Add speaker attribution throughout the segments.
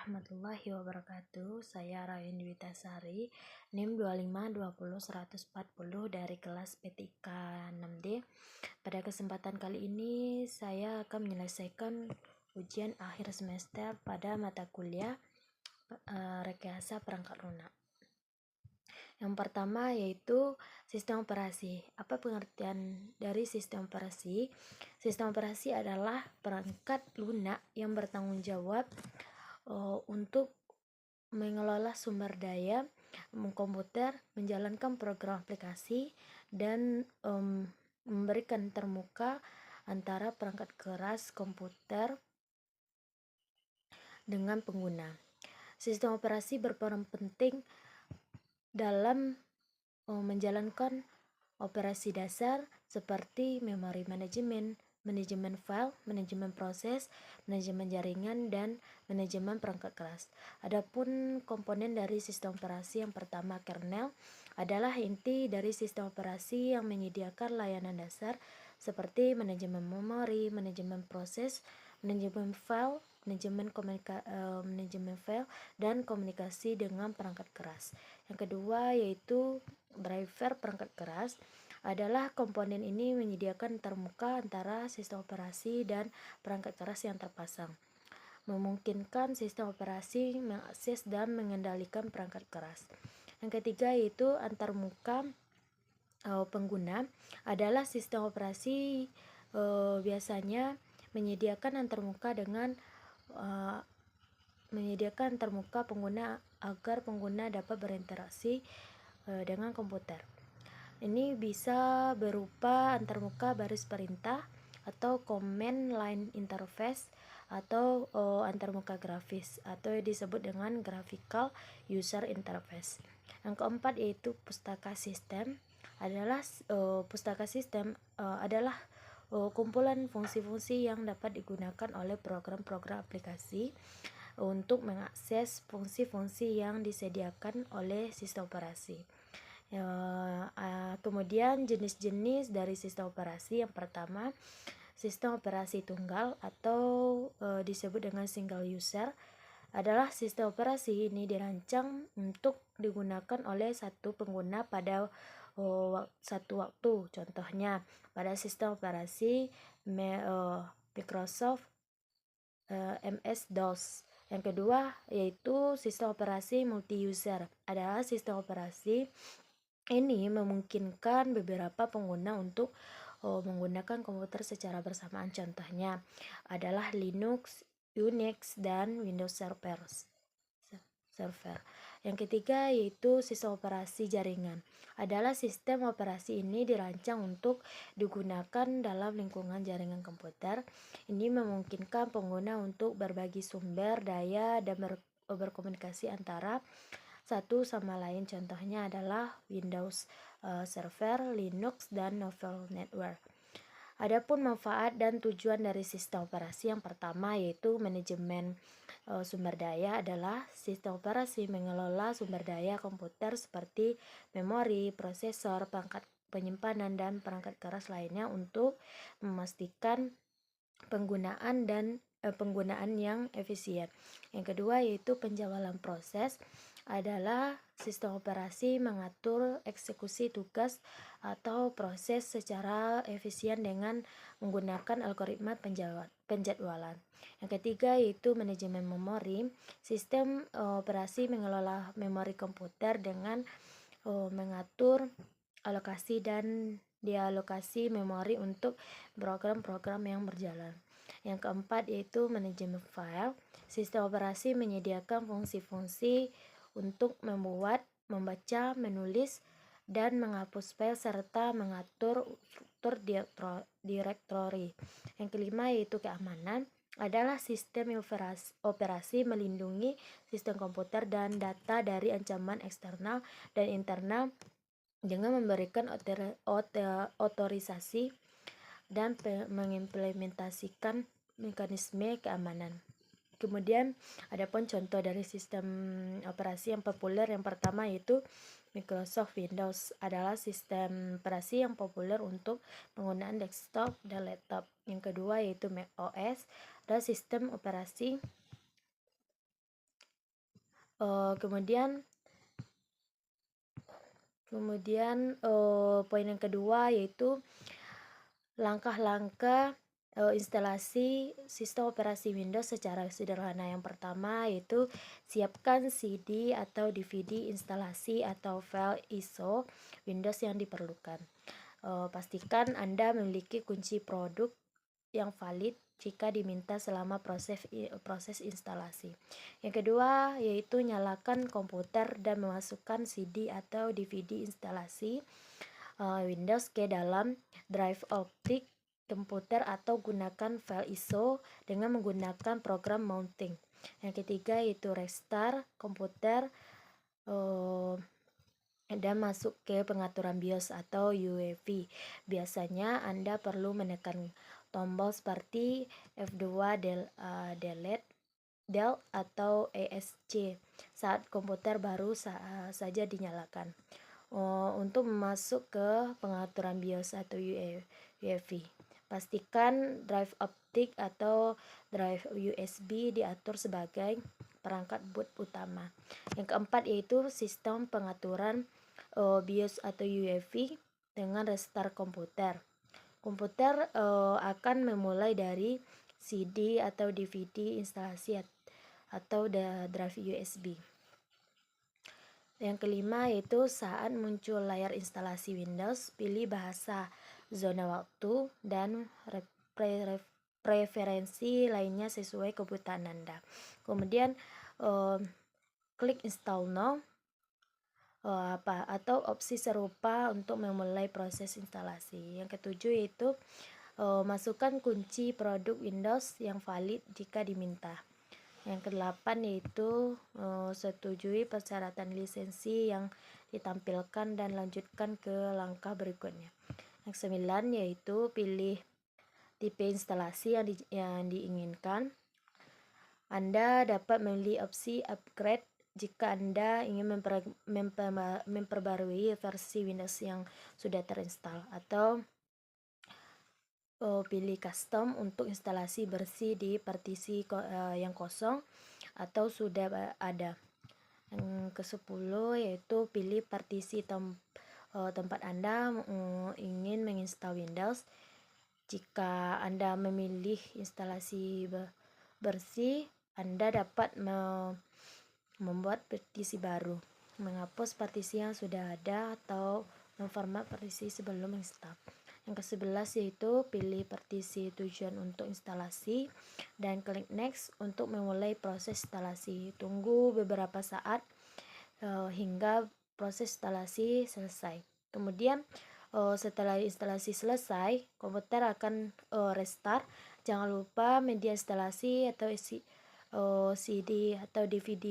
Speaker 1: warahmatullahi wabarakatuh. Saya Rayun Witasari, NIM 2520140 dari kelas P3 6D. Pada kesempatan kali ini saya akan menyelesaikan ujian akhir semester pada mata kuliah rekayasa perangkat lunak. Yang pertama yaitu sistem operasi. Apa pengertian dari sistem operasi? Sistem operasi adalah perangkat lunak yang bertanggung jawab untuk mengelola sumber daya komputer, menjalankan program aplikasi, dan memberikan termuka antara perangkat keras komputer dengan pengguna. Sistem operasi berperan penting dalam menjalankan operasi dasar seperti memori manajemen, manajemen file, manajemen proses, manajemen jaringan, dan manajemen perangkat keras. Adapun komponen dari sistem operasi yang pertama, kernel, adalah inti dari sistem operasi yang menyediakan layanan dasar seperti manajemen memori, manajemen proses, manajemen file, manajemen file, dan komunikasi dengan perangkat keras. Yang kedua yaitu driver perangkat keras. Adalah komponen ini menyediakan termuka antara sistem operasi dan perangkat keras yang terpasang, memungkinkan sistem operasi mengakses dan mengendalikan perangkat keras. Yang ketiga yaitu antarmuka pengguna. Adalah sistem operasi biasanya menyediakan antarmuka pengguna agar pengguna dapat berinteraksi dengan komputer. Ini bisa berupa antarmuka baris perintah atau command line interface atau antarmuka grafis atau disebut dengan graphical user interface. Yang keempat yaitu pustaka sistem. Pustaka sistem adalah kumpulan fungsi-fungsi yang dapat digunakan oleh program-program aplikasi untuk mengakses fungsi-fungsi yang disediakan oleh sistem operasi. Kemudian jenis-jenis dari sistem operasi. Yang pertama, sistem operasi tunggal atau disebut dengan single user. Adalah sistem operasi ini dirancang untuk digunakan oleh satu pengguna pada satu waktu. Contohnya pada sistem operasi Microsoft MS-DOS. Yang kedua yaitu sistem operasi multi-user. Adalah sistem operasi ini memungkinkan beberapa pengguna untuk menggunakan komputer secara bersamaan. Contohnya adalah Linux, Unix, dan Windows Server. Yang ketiga yaitu sistem operasi jaringan. Adalah sistem operasi ini dirancang untuk digunakan dalam lingkungan jaringan komputer. Ini memungkinkan pengguna untuk berbagi sumber daya dan berkomunikasi antara satu sama lain. Contohnya adalah Windows Server, Linux, dan Novel Network. Adapun manfaat dan tujuan dari sistem operasi yang pertama yaitu manajemen sumber daya. Adalah sistem operasi mengelola sumber daya komputer seperti memori, prosesor, perangkat penyimpanan, dan perangkat keras lainnya untuk memastikan penggunaan yang efisien. Yang kedua yaitu penjawalan proses. Adalah sistem operasi mengatur eksekusi tugas atau proses secara efisien dengan menggunakan algoritma penjadwalan. Yang ketiga yaitu manajemen memori. Sistem operasi mengelola memori komputer dengan mengatur alokasi dan dialokasi memori untuk program-program yang berjalan. Yang keempat yaitu manajemen file. Sistem operasi menyediakan fungsi-fungsi untuk membuat, membaca, menulis, dan menghapus file serta mengatur struktur direktori. Yang kelima yaitu keamanan. Adalah sistem operasi melindungi sistem komputer dan data dari ancaman eksternal dan internal dengan memberikan otorisasi dan mengimplementasikan mekanisme keamanan. Kemudian adapun contoh dari sistem operasi yang populer yang pertama yaitu Microsoft Windows. Adalah sistem operasi yang populer untuk penggunaan desktop dan laptop. Yang kedua yaitu Mac OS. Adalah sistem operasi Kemudian poin yang kedua yaitu langkah-langkah instalasi sistem operasi Windows secara sederhana. Yang pertama yaitu siapkan CD atau DVD instalasi atau file ISO Windows yang diperlukan. Pastikan Anda memiliki kunci produk yang valid jika diminta selama proses instalasi. Yang kedua yaitu nyalakan komputer dan memasukkan CD atau DVD instalasi Windows ke dalam drive optik komputer atau gunakan file ISO dengan menggunakan program mounting. Yang ketiga yaitu restart komputer dan masuk ke pengaturan BIOS atau UEFI. Biasanya Anda perlu menekan tombol seperti F2 delete del atau ESC saat komputer baru saja dinyalakan. Untuk masuk ke pengaturan BIOS atau UEFI, pastikan drive optik atau drive USB diatur sebagai perangkat boot utama. Yang keempat yaitu sistem pengaturan BIOS atau UEFI dengan restart komputer. Komputer akan memulai dari CD atau DVD instalasi atau drive USB. Yang kelima yaitu saat muncul layar instalasi Windows, pilih bahasa, zona waktu, dan preferensi lainnya sesuai kebutuhan Anda. Kemudian klik install now atau opsi serupa untuk memulai proses instalasi. Yang ketujuh yaitu masukkan kunci produk Windows yang valid jika diminta. Yang kedelapan yaitu setujui persyaratan lisensi yang ditampilkan dan lanjutkan ke langkah berikutnya. Yang sembilan yaitu pilih tipe instalasi yang diinginkan. Anda dapat memilih opsi upgrade jika Anda ingin memperbarui versi Windows yang sudah terinstall, atau pilih custom untuk instalasi bersih di partisi yang kosong atau sudah ada. Yang ke-10 yaitu pilih partisi tempat Anda ingin menginstal Windows. Jika Anda memilih instalasi bersih, Anda dapat membuat partisi baru, menghapus partisi yang sudah ada, atau memformat partisi sebelum install. Yang ke-11 yaitu pilih partisi tujuan untuk instalasi dan klik next untuk memulai proses instalasi. Tunggu beberapa saat hingga proses instalasi selesai. Kemudian setelah instalasi selesai, komputer akan restart. Jangan lupa media instalasi atau CD atau DVD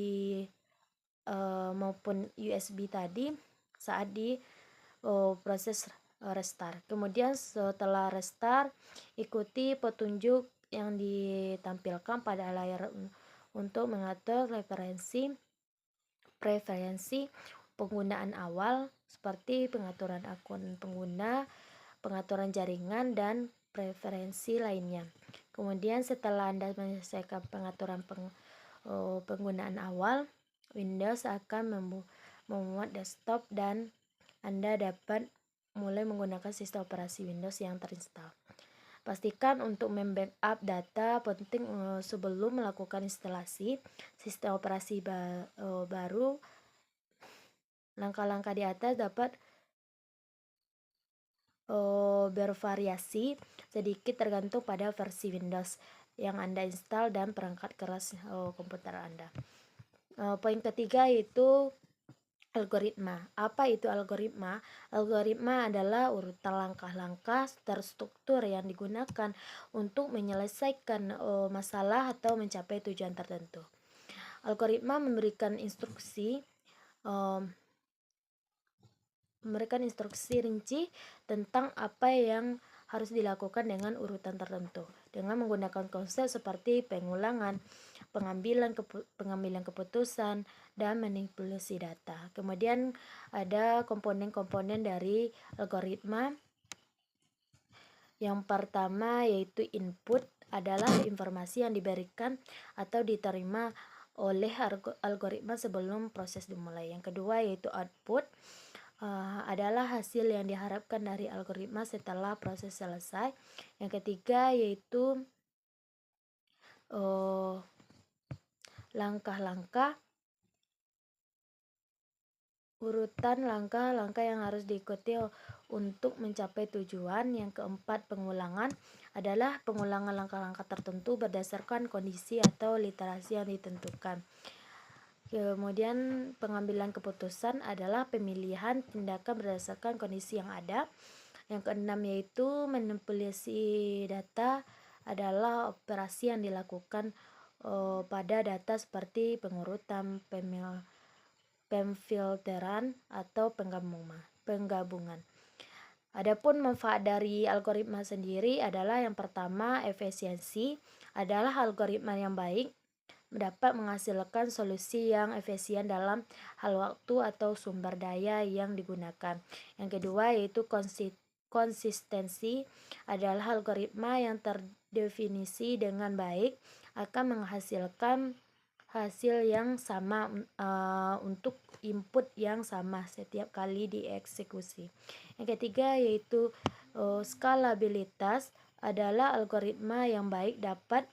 Speaker 1: maupun USB tadi saat di proses restart. Kemudian setelah restart, ikuti petunjuk yang ditampilkan pada layar untuk mengatur preferensi penggunaan awal seperti pengaturan akun pengguna, pengaturan jaringan, dan preferensi lainnya. Kemudian setelah Anda menyelesaikan pengaturan penggunaan awal, Windows akan memuat desktop dan Anda dapat mulai menggunakan sistem operasi Windows yang terinstall. Pastikan untuk membackup data penting sebelum melakukan instalasi sistem operasi baru. Langkah-langkah di atas dapat bervariasi sedikit tergantung pada versi Windows yang Anda install dan perangkat keras komputer Anda. Poin ketiga yaitu algoritma. Apa itu algoritma? Algoritma adalah urutan langkah-langkah terstruktur yang digunakan untuk menyelesaikan masalah atau mencapai tujuan tertentu. Algoritma memberikan instruksi rinci tentang apa yang harus dilakukan dengan urutan tertentu dengan menggunakan konsep seperti pengulangan, pengambilan keputusan, dan manipulasi data. Kemudian ada komponen-komponen dari algoritma. Yang pertama yaitu input adalah informasi yang diberikan atau diterima oleh algoritma sebelum proses dimulai. Yang kedua yaitu output, adalah hasil yang diharapkan dari algoritma setelah proses selesai. Yang ketiga yaitu langkah-langkah, urutan langkah-langkah yang harus diikuti untuk mencapai tujuan. Yang keempat, pengulangan adalah pengulangan langkah-langkah tertentu berdasarkan kondisi atau literasi yang ditentukan. Kemudian pengambilan keputusan adalah pemilihan tindakan berdasarkan kondisi yang ada. Yang keenam yaitu manipulasi data adalah operasi yang dilakukan pada data seperti pengurutan, pemfilteran, atau penggabungan. Adapun manfaat dari algoritma sendiri adalah yang pertama, efisiensi adalah algoritma yang baik dapat menghasilkan solusi yang efisien dalam hal waktu atau sumber daya yang digunakan. Yang kedua yaitu konsistensi adalah algoritma yang terdefinisi dengan baik akan menghasilkan hasil yang sama untuk input yang sama setiap kali dieksekusi. Yang ketiga yaitu skalabilitas adalah algoritma yang baik dapat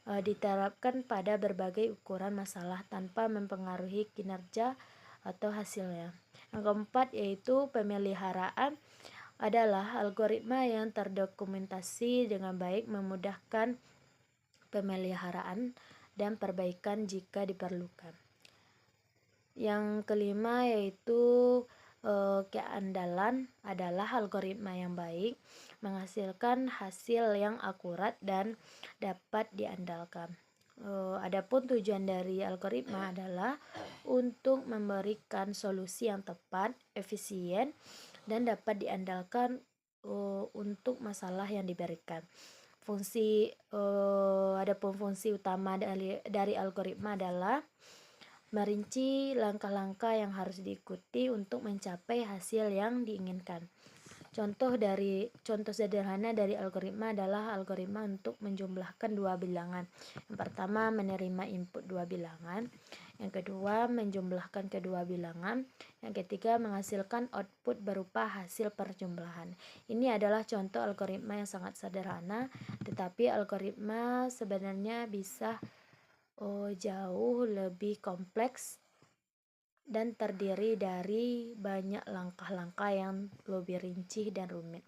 Speaker 1: diterapkan pada berbagai ukuran masalah tanpa mempengaruhi kinerja atau hasilnya. Yang keempat yaitu pemeliharaan adalah algoritma yang terdokumentasi dengan baik, memudahkan pemeliharaan dan perbaikan jika diperlukan. Yang kelima yaitu keandalan adalah algoritma yang baik menghasilkan hasil yang akurat dan dapat diandalkan. Adapun tujuan dari algoritma adalah untuk memberikan solusi yang tepat, efisien, dan dapat diandalkan untuk masalah yang diberikan. Adapun fungsi utama dari algoritma adalah merinci langkah-langkah yang harus diikuti untuk mencapai hasil yang diinginkan. Contoh sederhana dari algoritma adalah algoritma untuk menjumlahkan dua bilangan. Yang pertama, menerima input dua bilangan. Yang kedua, menjumlahkan kedua bilangan. Yang ketiga, menghasilkan output berupa hasil perjumlahan. Ini adalah contoh algoritma yang sangat sederhana, tetapi algoritma sebenarnya bisa jauh lebih kompleks dan terdiri dari banyak langkah-langkah yang lebih rinci dan rumit.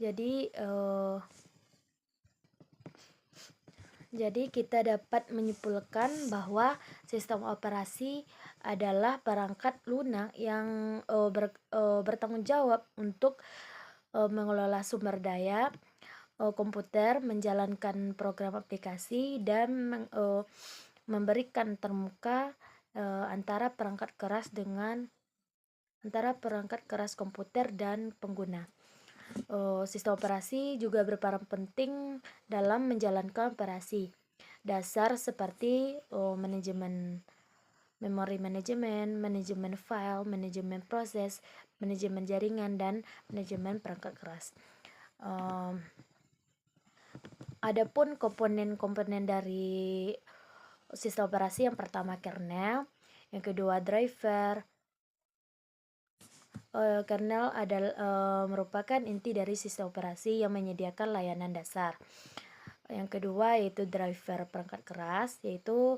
Speaker 1: Jadi kita dapat menyimpulkan bahwa sistem operasi adalah perangkat lunak yang bertanggung jawab untuk mengelola sumber daya komputer, menjalankan program aplikasi, dan memberikan termuka antara perangkat keras komputer dan pengguna. Sistem operasi juga berperan penting dalam menjalankan operasi dasar seperti manajemen memori, manajemen file, manajemen proses, manajemen jaringan, dan manajemen perangkat keras. Adapun komponen-komponen dari sistem operasi, yang pertama kernel, yang kedua driver. Kernel adalah merupakan inti dari sistem operasi yang menyediakan layanan dasar. Yang kedua yaitu driver perangkat keras, yaitu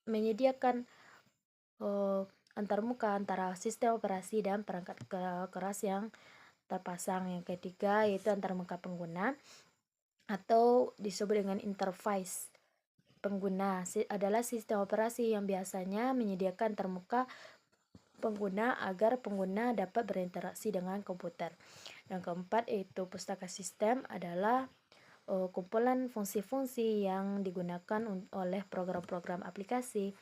Speaker 1: menyediakan antarmuka antara sistem operasi dan perangkat keras yang terpasang. Yang ketiga yaitu antarmuka pengguna atau disebut dengan interface pengguna, adalah sistem operasi yang biasanya menyediakan antarmuka pengguna agar pengguna dapat berinteraksi dengan komputer. Yang keempat yaitu pustaka sistem, adalah kumpulan fungsi-fungsi yang digunakan oleh program-program aplikasi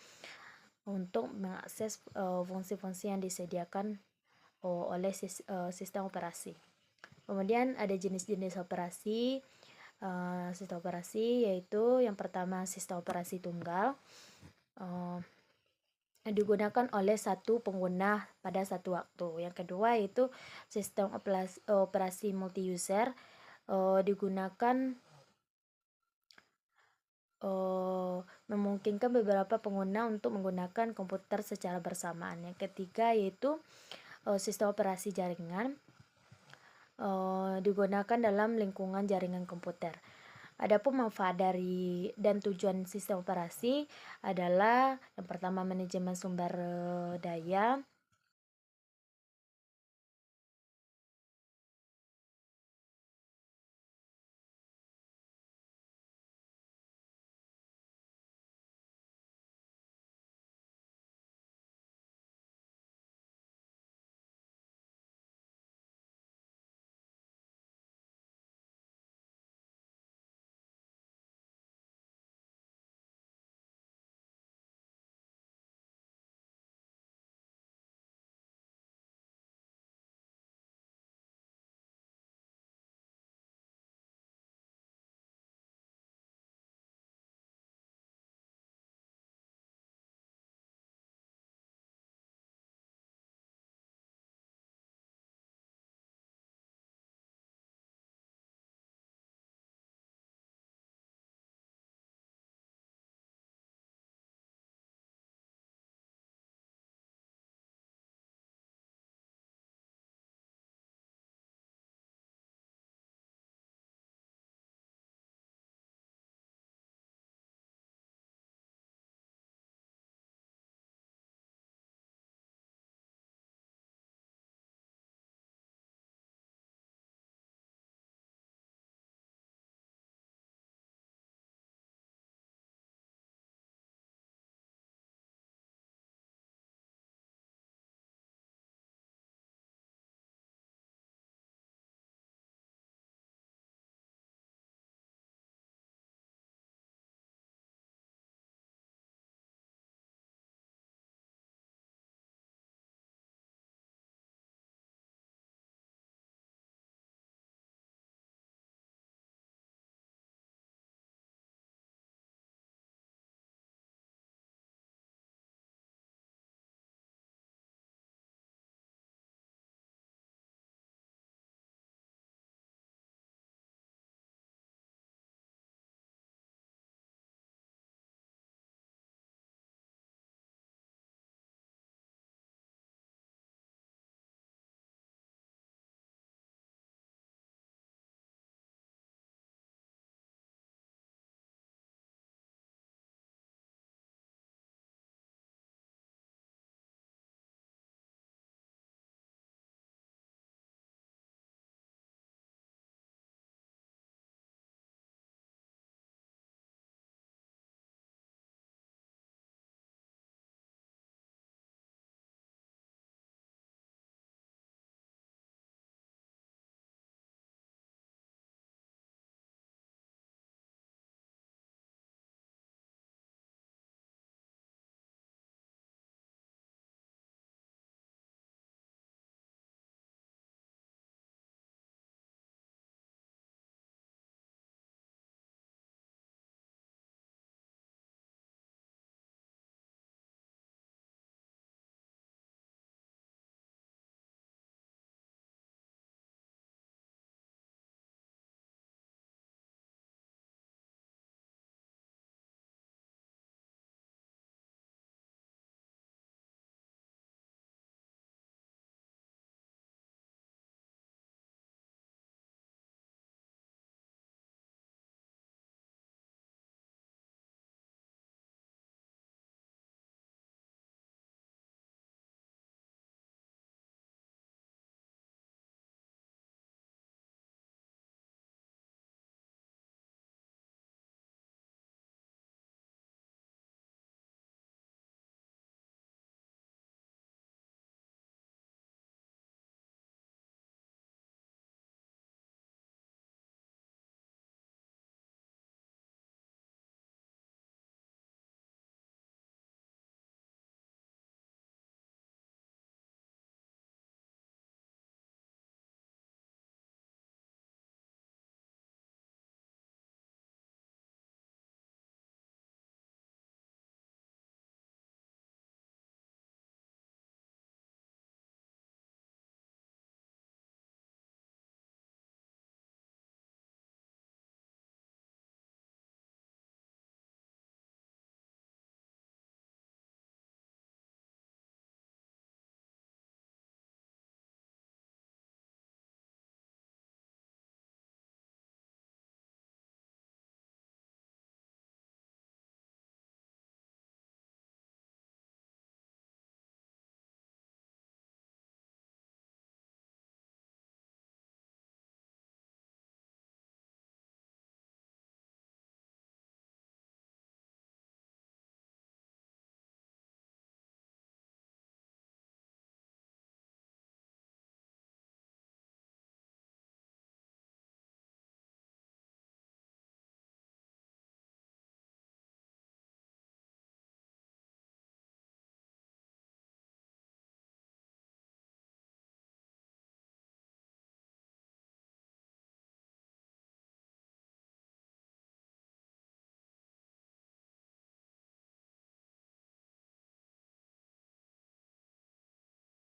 Speaker 1: untuk mengakses fungsi-fungsi yang disediakan oleh sistem operasi. Kemudian ada jenis-jenis operasi sistem operasi, yaitu yang pertama sistem operasi tunggal yang digunakan oleh satu pengguna pada satu waktu. Yang kedua yaitu sistem operasi multi user digunakan memungkinkan beberapa pengguna untuk menggunakan komputer secara bersamaan. Yang ketiga yaitu sistem operasi jaringan digunakan dalam lingkungan jaringan komputer. Adapun manfaat dari dan tujuan sistem operasi adalah yang pertama manajemen sumber daya,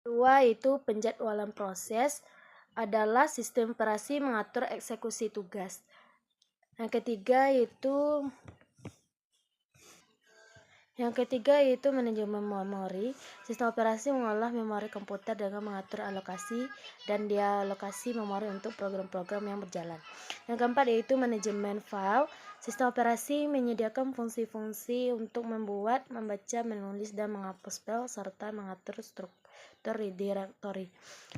Speaker 1: Kedua itu penjadwalan proses, adalah sistem operasi mengatur eksekusi tugas. Yang ketiga yaitu manajemen memori. Sistem operasi mengolah memori komputer dengan mengatur alokasi dan dialokasi memori untuk program-program yang berjalan. Yang keempat yaitu manajemen file. Sistem operasi menyediakan fungsi-fungsi untuk membuat, membaca, menulis, dan menghapus file serta mengatur struktur direktori.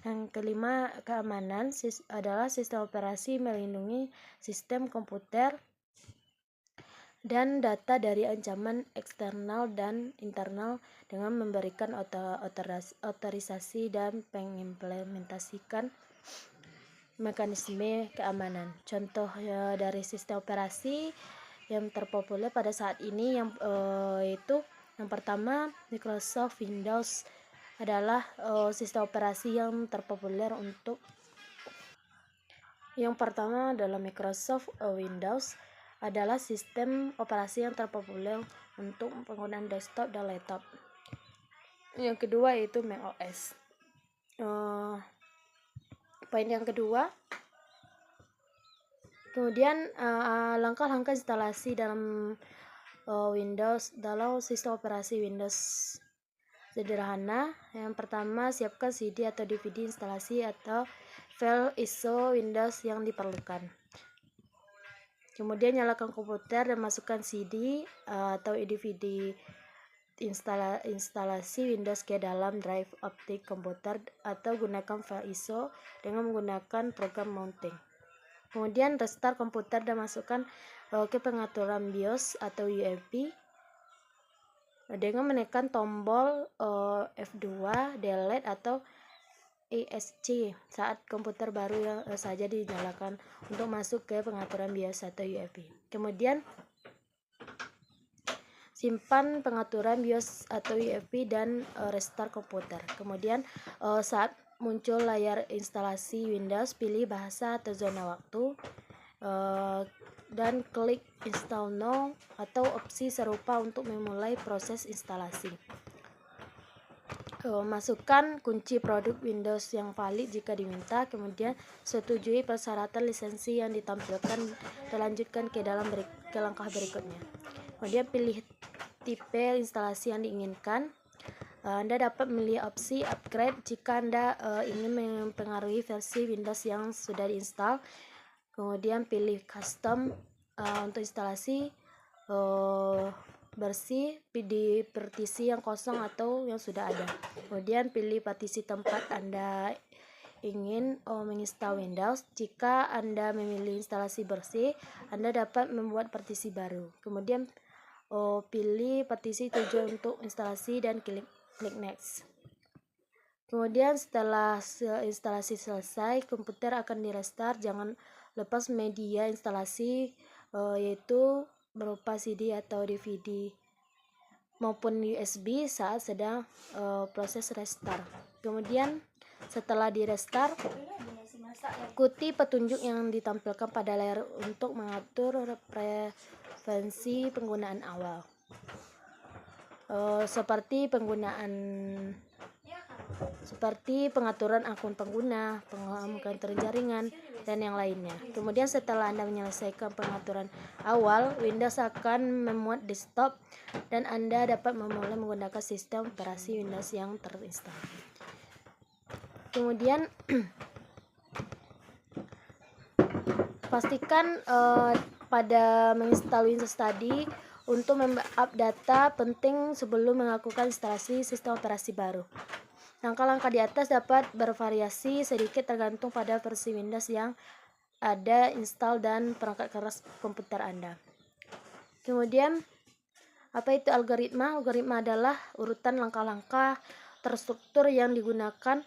Speaker 1: Yang kelima, keamanan adalah sistem operasi melindungi sistem komputer dan data dari ancaman eksternal dan internal dengan memberikan otorisasi dan mengimplementasikan mekanisme keamanan. Contoh dari sistem operasi yang terpopuler pada saat ini yaitu yang pertama Microsoft Windows adalah sistem operasi yang terpopuler untuk yang pertama adalah Microsoft Windows adalah sistem operasi yang terpopuler untuk penggunaan desktop dan laptop. Yang kedua yaitu macOS. Poin yang kedua, kemudian langkah-langkah instalasi dalam Windows dalam sistem operasi Windows sederhana. Yang pertama, siapkan CD atau DVD instalasi atau file ISO Windows yang diperlukan. Kemudian nyalakan komputer dan masukkan CD atau DVD instalasi Windows ke dalam drive optik komputer atau gunakan file ISO dengan menggunakan program mounting. Kemudian restart komputer dan masukkan ke pengaturan BIOS atau UEFI dengan menekan tombol F2, delete atau ESC saat komputer baru saja dinyalakan untuk masuk ke pengaturan BIOS atau UEFI. Kemudian simpan pengaturan BIOS atau UEFI dan restart komputer. Kemudian saat muncul layar instalasi Windows, pilih bahasa atau zona waktu dan klik install now atau opsi serupa untuk memulai proses instalasi. Masukkan kunci produk Windows yang valid jika diminta, kemudian setujui persyaratan lisensi yang ditampilkan dan lanjutkan ke langkah berikutnya. Kemudian pilih tipe instalasi yang diinginkan. Anda dapat memilih opsi upgrade jika Anda ingin mempengaruhi versi Windows yang sudah diinstal. Kemudian pilih custom untuk instalasi bersih di partisi yang kosong atau yang sudah ada. Kemudian pilih partisi tempat Anda ingin menginstal Windows. Jika Anda memilih instalasi bersih, Anda dapat membuat partisi baru. Kemudian pilih partisi tujuan untuk instalasi dan klik next. Kemudian setelah instalasi selesai, komputer akan direstart. Jangan lepas media instalasi yaitu berupa CD atau DVD maupun USB saat sedang proses restart. Kemudian setelah di restart, ikuti petunjuk yang ditampilkan pada layar untuk mengatur preferensi penggunaan awal, seperti pengaturan akun pengguna, pengaturan jaringan, dan yang lainnya. Kemudian setelah Anda menyelesaikan pengaturan awal, Windows akan memuat desktop dan Anda dapat memulai menggunakan sistem operasi Windows yang terinstal. Kemudian pastikan pada menginstal Windows tadi untuk membackup data penting sebelum melakukan instalasi sistem operasi baru. Langkah-langkah di atas dapat bervariasi sedikit tergantung pada versi Windows yang ada install dan perangkat keras komputer Anda. Kemudian, apa itu algoritma? Algoritma adalah urutan langkah-langkah terstruktur yang digunakan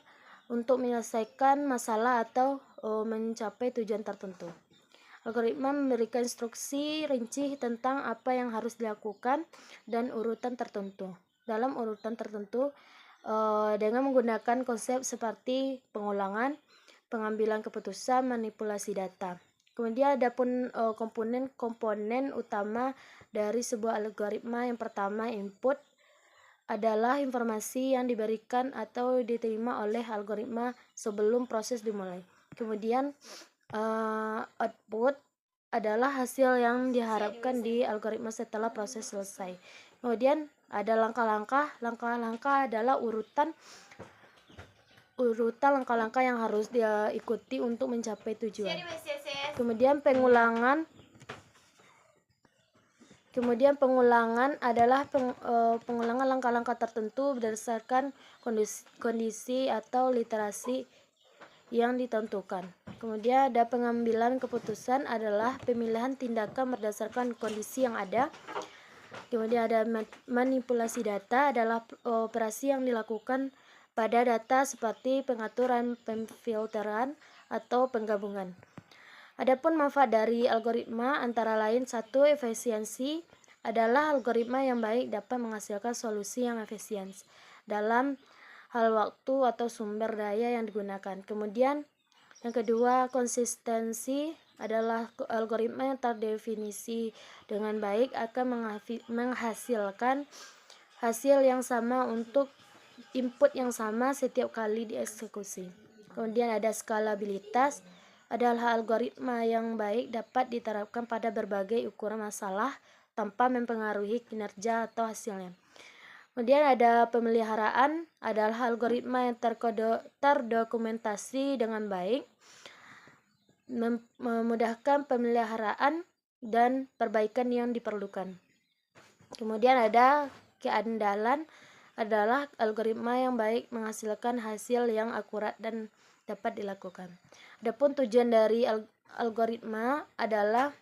Speaker 1: untuk menyelesaikan masalah atau mencapai tujuan tertentu. Algoritma memberikan instruksi rinci tentang apa yang harus dilakukan dan urutan tertentu. Dalam urutan tertentu, dengan menggunakan konsep seperti pengulangan, pengambilan keputusan, manipulasi data. Kemudian ada pun komponen utama dari sebuah algoritma. Yang pertama input, adalah informasi yang diberikan atau diterima oleh algoritma sebelum proses dimulai. Kemudian output adalah hasil yang diharapkan di algoritma setelah proses selesai. Kemudian ada langkah-langkah. Langkah-langkah adalah urutan langkah-langkah yang harus dia ikuti untuk mencapai tujuan. Kemudian pengulangan adalah pengulangan langkah-langkah tertentu berdasarkan kondisi atau literasi yang ditentukan. Kemudian ada pengambilan keputusan adalah pemilihan tindakan berdasarkan kondisi yang ada. Kemudian ada manipulasi data adalah operasi yang dilakukan pada data seperti pengaturan, pemfilteran, atau penggabungan. Adapun manfaat dari algoritma antara lain: 1. Efisiensi adalah algoritma yang baik dapat menghasilkan solusi yang efisien dalam hal waktu atau sumber daya yang digunakan. Kemudian yang kedua, konsistensi adalah algoritma yang terdefinisi dengan baik akan menghasilkan hasil yang sama untuk input yang sama setiap kali dieksekusi. Kemudian ada skalabilitas adalah algoritma yang baik dapat diterapkan pada berbagai ukuran masalah tanpa mempengaruhi kinerja atau hasilnya. Kemudian ada pemeliharaan adalah algoritma yang terdokumentasi dengan baik, memudahkan pemeliharaan dan perbaikan yang diperlukan. Kemudian ada keandalan adalah algoritma yang baik menghasilkan hasil yang akurat dan dapat dilakukan. Adapun tujuan dari algoritma adalah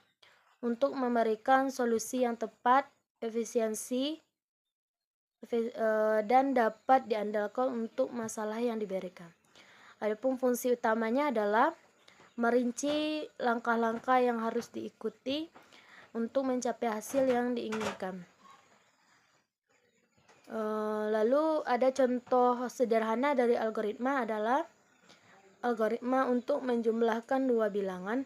Speaker 1: untuk memberikan solusi yang tepat, efisiensi, dan dapat diandalkan untuk masalah yang diberikan. Adapun fungsi utamanya adalah merinci langkah-langkah yang harus diikuti untuk mencapai hasil yang diinginkan. Lalu ada contoh sederhana dari algoritma adalah algoritma untuk menjumlahkan dua bilangan.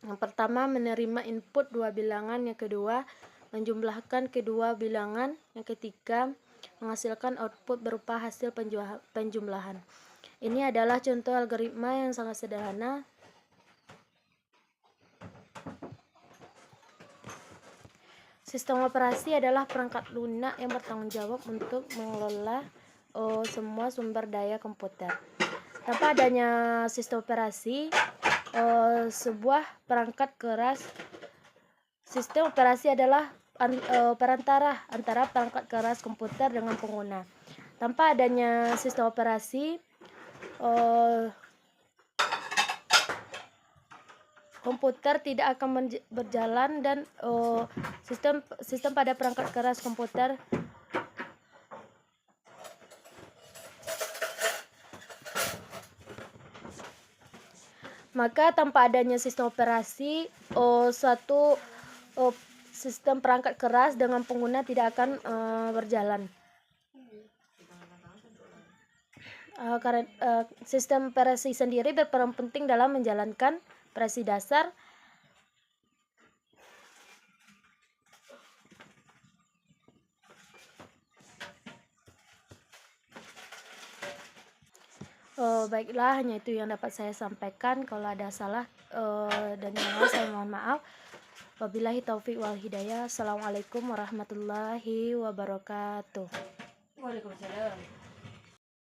Speaker 1: Yang pertama, menerima input dua bilangan. Yang kedua, menjumlahkan kedua bilangan. Yang ketiga, menghasilkan output berupa hasil penjumlahan. Ini adalah contoh algoritma yang sangat sederhana. Sistem operasi adalah perangkat lunak yang bertanggung jawab untuk mengelola semua sumber daya komputer. Tanpa adanya sistem operasi, sebuah perangkat keras, sistem operasi adalah perantara antara perangkat keras komputer dengan pengguna. Tanpa adanya sistem operasi, komputer tidak akan berjalan dan sistem pada perangkat keras komputer maka tanpa adanya sistem operasi, suatu sistem perangkat keras dengan pengguna tidak akan berjalan. Karena sistem operasi sendiri berperan penting dalam menjalankan operasi dasar baiklah, hanya itu yang dapat saya sampaikan. Kalau ada salah dan yang lain, saya mohon maaf. Wabillahi taufik wal hidayah. Assalamualaikum warahmatullahi wabarakatuh.
Speaker 2: Waalaikumsalam.